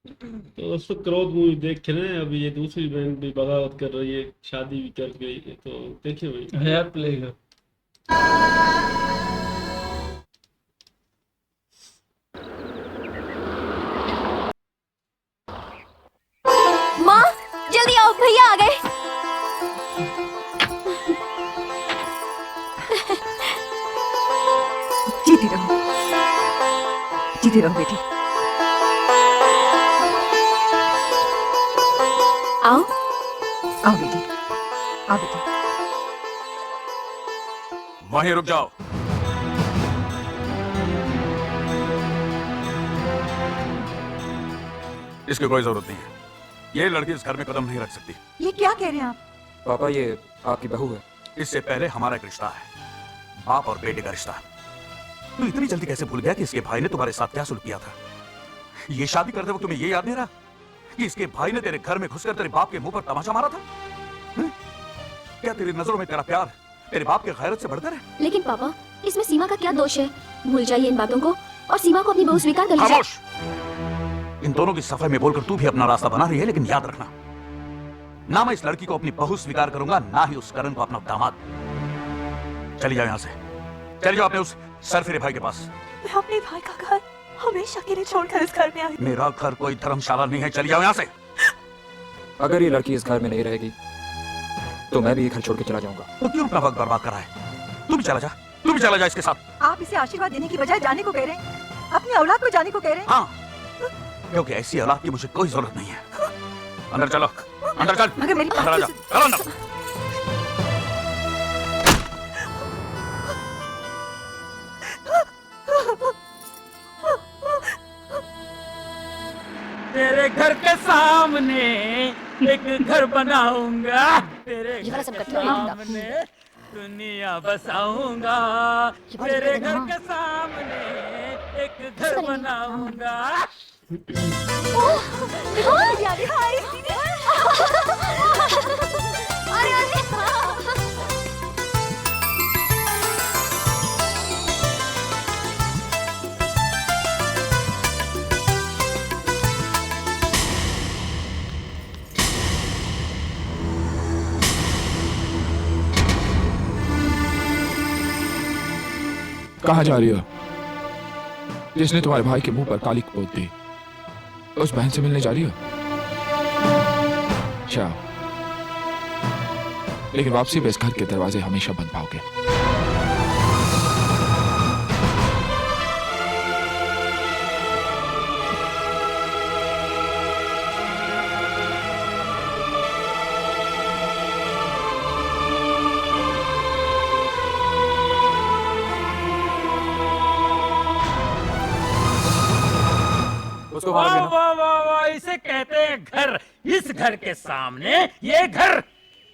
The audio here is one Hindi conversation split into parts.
तो उसको क्रोध मूवी देख के ना, अभी ये दूसरी बहन भी बगावत कर रही है, शादी भी कर गई है, तो देखिए भाई। है यार, प्ले कर। माँ, जल्दी आओ, भैया आ गए। जीती रहो, जीती रहो बेटी। आओ। आओ बेटी, आओ बेटी। वहीं रुक जाओ। इसकी कोई जरूरत नहीं है। ये लड़की इस घर में कदम नहीं रख सकती। ये क्या कह रहे हैं आप? पापा, ये आपकी बहू है। इससे पहले हमारा एक रिश्ता है, बाप और बेटे का रिश्ता। तू इतनी जल्दी कैसे भूल गया कि इसके भाई ने तुम्हारे साथ क्या सुलह किया था? ये शादी करते वक्त तुम्हें ये याद नहीं रहा कि इसके भाई ने तेरे घर में घुसकर तेरे बाप के मुंह पर तमाचा मारा था? क्या तेरी नजरों में तेरा प्यार तेरे बाप के गैरत से बढ़कर है? लेकिन पापा, इसमें सीमा का क्या दोष है? भूल जाइए इन बातों को और सीमा को अपनी बहू स्वीकार कर लीजिए। खामोश! इन दोनों की सफाई में बोलकर तू भी अपना रास्ता बना रही है, लेकिन याद रखना, ना मैं इस लड़की को अपनी बहू स्वीकार करूंगा, ना ही उस करण को अपना दामाद। चली जाओ यहां से, चली जाओ अपने उस सरफिरे भाई के पास। मैं अपने भाई का घर हमेशा के लिए छोड़कर इस घर में आई। मेरा घर कोई धर्मशाला नहीं है, चली जाओ यहां से। अगर ये लड़की इस घर में नहीं रहेगी तो मैं भी ये घर छोड़ के चला जाऊंगा। तो क्यों अपना वक्त बर्बाद कर रहा है? तू भी चला जा, तू भी चला जा इसके साथ। आप इसे आशीर्वाद देने की बजाय जाने को कह रहे हैं, अपनी औलाद को जाने को कह रहे हैं। हाँ, क्योंकि ऐसी औलाद की मुझे कोई जरूरत नहीं है। अंदर चलो, अंदर चल। मगर मेरी अंदर आ जा, चलो अंदर। तेरे घर के सामने एक घर बनाऊंगा, तेरे ये वाला घर सब के करते हो ना? सामने दुनिया बसाऊंगा, तेरे घर के सामने एक घर बनाऊंगा। कहाँ जा रही हो? जिसने तुम्हारे भाई के मुंह पर काली पोत दी, उस बहन से मिलने जा रही हो? जाओ, लेकिन वापसी में इस घर के दरवाजे हमेशा बंद पाओगे। उसको वहां रख वाह देना। वाह वाह वाह, इसे कहते हैं घर। इस घर के सामने ये घर,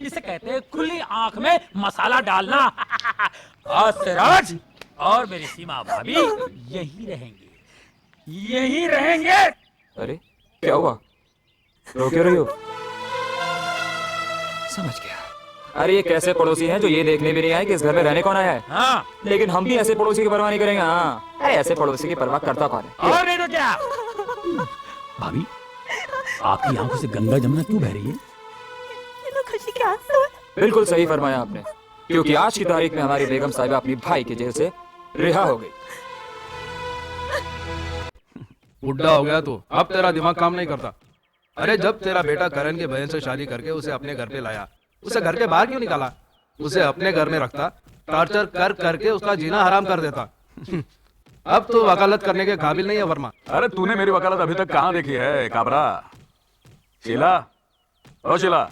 इसे कहते हैं खुली आंख में मसाला डालना। आज से राज और मेरी सीमा भाभी यही रहेंगे, यही रहेंगे। अरे क्या हुआ, रो क्यों रही हो? समझ गया। अरे ये कैसे पड़ोसी हैं जो ये देखने भी नहीं आए कि इस घर में रहने कौन आया है। हाँ, लेकिन हम भी ऐसे पड़ोसी की परवाह नहीं करेंगे। हाँ, अरे ऐसे पड़ोसी की परवाह करता कौन है? और नहीं तो क्या। भाभी, आपकी आंखों से गंगा जमुना क्यों बह रही है? ये तो खुशी के आंसू हैं। बिल्कुल सही फरमाया आपने, क्योंकि आज की तारीख में हमारी बेगम साहिबा अपनी भाई की जेल से रिहा हो गई। बुढ़ा हो गया तू, अब तेरा दिमाग काम नहीं करता। अरे जब तेरा बेटा करण की बहन से शादी करके उसे अपने घर पे लाया, उसे घर के बाहर क्यों निकाला? उसे अपने घर में रखता, टॉर्चर कर करके उसका जीना हराम कर देता। अब तो वकालत करने के काबिल नहीं है वर्मा। अरे तूने मेरी वकालत अभी तक कहां देखी है काबरा? शीला, ओ शीला,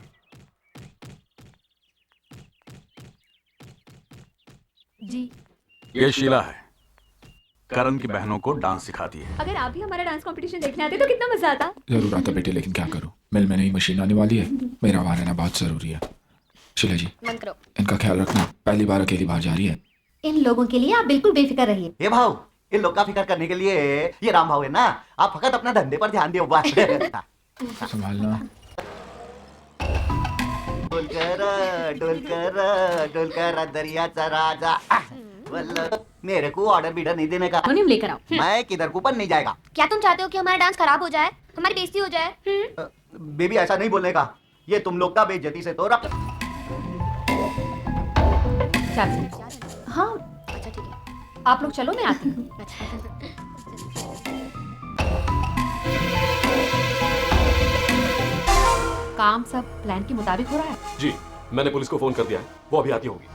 जी, ये शीला है, करण की बहनों को डांस सिखाती है। अगर आप भी हमारा डांस कंपटीशन देखने आते तो कितना मजा आता। जरूर आता बेटे, लेकिन क्या करूं, मिल में नई मशीन आने वाली है, मेरा वहां रहना बहुत जरूरी है। शीला जी, मन करो। इनका ख्याल रखना, पहली बार अकेली बाहर जा रही है। इन लोगों के लिए आप बिल्कुल बेफिक्र रहिए। ये भाव, इन लोग का फिक्र करने के लिए ये राम भाव है ना। आप फकत अपना धंधे पर ध्यान दियो बस। संभालना। डोलकर डोलकर डोलकर दरियाचा राजा। वल्लभ, मेरे को ऑर्डर बीडर नहीं देने का। हारमोनियम लेकर आओ। मैं किधर को नहीं जाएगा। क्या तुम चाहते हो कि हमारा डांस खराब हो जाए, हमारी बेइज्जती हो जाए? बेबी ऐसा नहीं बोलने का, ये तुम लोग का बेइज्जती से तो रख। हाँ अच्छा ठीक है। आप लोग चलो, मैं आती हूँ। काम सब प्लान के मुताबिक हो रहा है। जी, मैंने पुलिस को फोन कर दिया है, वो अभी आती होगी।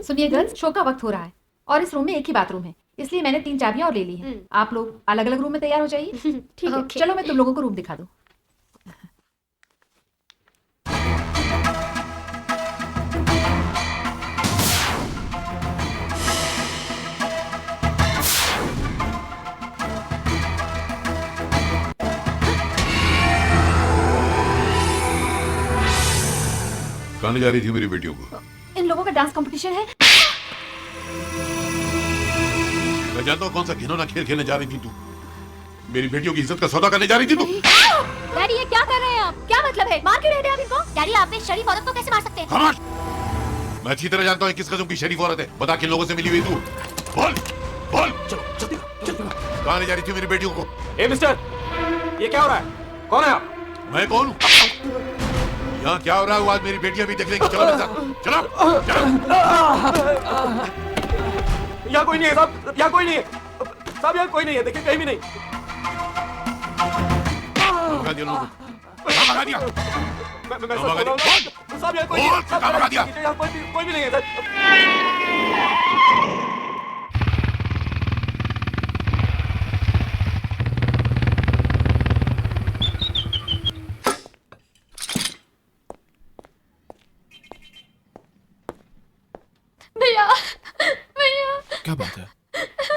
सुनिए गर्ल्स, शो का वक्त हो रहा है और इस रूम में एक ही बाथरूम है, इसलिए मैंने 3 चाबियां और ले ली हैं। आप लोग अलग अलग रूम में तैयार हो जाइए। ठीक है, ओके। चलो मैं तुम लोगों को रूम दिखा दूं। कहाँ ले जा रही थी मेरी बेटियों को? इन लोगों का डांस कंपटीशन है। मैं जानता हूँ कौन सा घिनौना खेल खेलने जा रही थी तू। मेरी बेटियों की इज्जत का सौदा करने जा रही थी तू। डैडी ये क्या कर रहे हैं आप? क्या मतलब है? मार क्यों रहे थे आप इनको? डैडी आप एक शरीफ औरत को कैसे मार सकते हैं? खामोश! मैं अच्छी तरह जानता हूँ किस किस्म की शरीफ औरत है। बता किन लोगों से मिली हुई तू? बोल बोल। चलो जल्दी जल्दी। कहाँ ले जा रही थी मेरी बेटियों को? ए मिस्टर, ये क्या हो रहा है? कौन है आप? मैं कौन हूँ? यहाँ क्या हो रहा है वो आज मेरी बेटियां भी देख लेंगी। चलो मेरे साथ, चलो चलो। यहाँ कोई नहीं है साहब, यहाँ कोई नहीं है साहब, यहाँ कोई नहीं है, देखिए कहीं भी नहीं। भगा दिया लोगों को। भगा दिया। मैं भगा सच बोल रहा हूँ साहब, यहाँ कोई नहीं है। बोल, कहाँ भगा दिया? यहाँ कोई भी नहीं है सर। भैया भैया क्या बात है?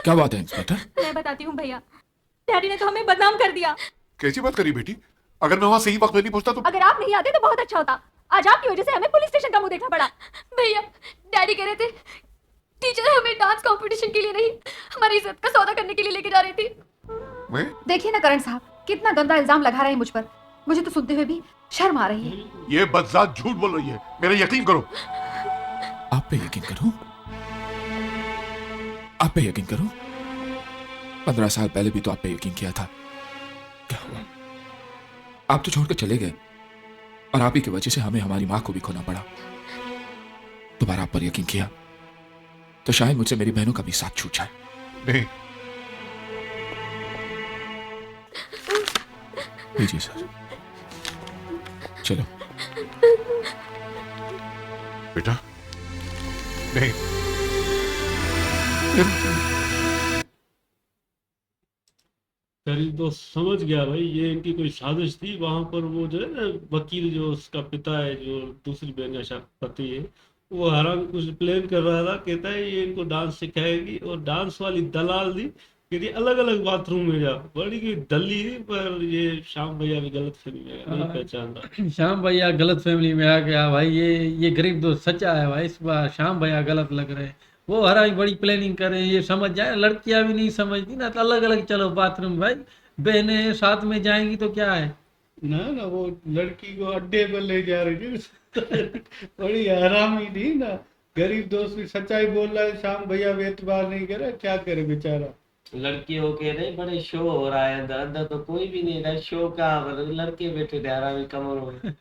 क्या बात है इंस्पेक्टर? मैं बताती हूँ भैया, डैडी ने तो हमें बदनाम कर दिया। कैसी बात करी बेटी? अगर मैं वहाँ सही वक्त में नहीं पहुँचता तो? अगर आप नहीं आते तो बहुत अच्छा होता। आज आपकी वजह से हमें पुलिस स्टेशन का मुंह देखना पड़ा। भैया डैडी कह रहे थे टीचर हमें डांस कंपटीशन के लिए नहीं, हमारी इज्जत का सौदा करने के लिए लेके जा रही थी। मैं? देखिए ना करण साहब, कितना गंदा इल्जाम लगा रहे हैं मुझ पर। मुझे तो सुनते हुए भी शर्म आ रही है। ये बदजात झूठ बोल रही है, मेरा यकीन करो। आप पे यकीन करूं? आप पे यकीन करूं? 15 साल पहले भी तो आप पे यकीन किया था। क्या हुआ? आप तो छोड़कर चले गए और आप ही की वजह से हमें हमारी मां को भी खोना पड़ा। दोबारा आप पर यकीन किया तो शायद मुझसे मेरी बहनों का भी साथ छूट जाए। नहीं। लीजिए सर, चलो। बेटा नहीं। करीब तो समझ गया भाई, ये इनकी कोई साजिश थी। वहां पर वो जो है ना वकील, जो उसका पिता है, जो दूसरी बहन का पति है, वो हराम कुछ प्लान कर रहा था। कहता है ये इनको डांस सिखाएगी और डांस वाली दलाल दी कहती अलग अलग बाथरूम में जा। बड़ी कोई दली थी, पर ये श्याम भैया भी गलत फहमी में नहीं पहचान रहा। श्याम भैया गलत फैमिली में आ गया भाई। ये गरीब दोस्त सच्चा है भाई। इस बार श्याम भैया गलत लग रहे हैं। वो हराई बड़ी प्लानिंग कर रहे हैं, ये समझ जाए। लड़कियां भी नहीं समझती ना, तो अलग अलग चलो बाथरूम भाई। बहनें साथ में जाएंगी तो क्या है ना ना, वो लड़की को अड्डे पर ले जा रही थी। बड़ी हरामी थी ना। गरीब दोस्त भी सच्चाई बोल रहा है, श्याम भैया भी एतबार नहीं करे, क्या करे बेचारा। लड़कियों के नहीं बड़े शो हो रहा है अंदर, अंदर तो कोई भी नहीं रहा। शो का लड़के बैठे थे हरामी कमरों में।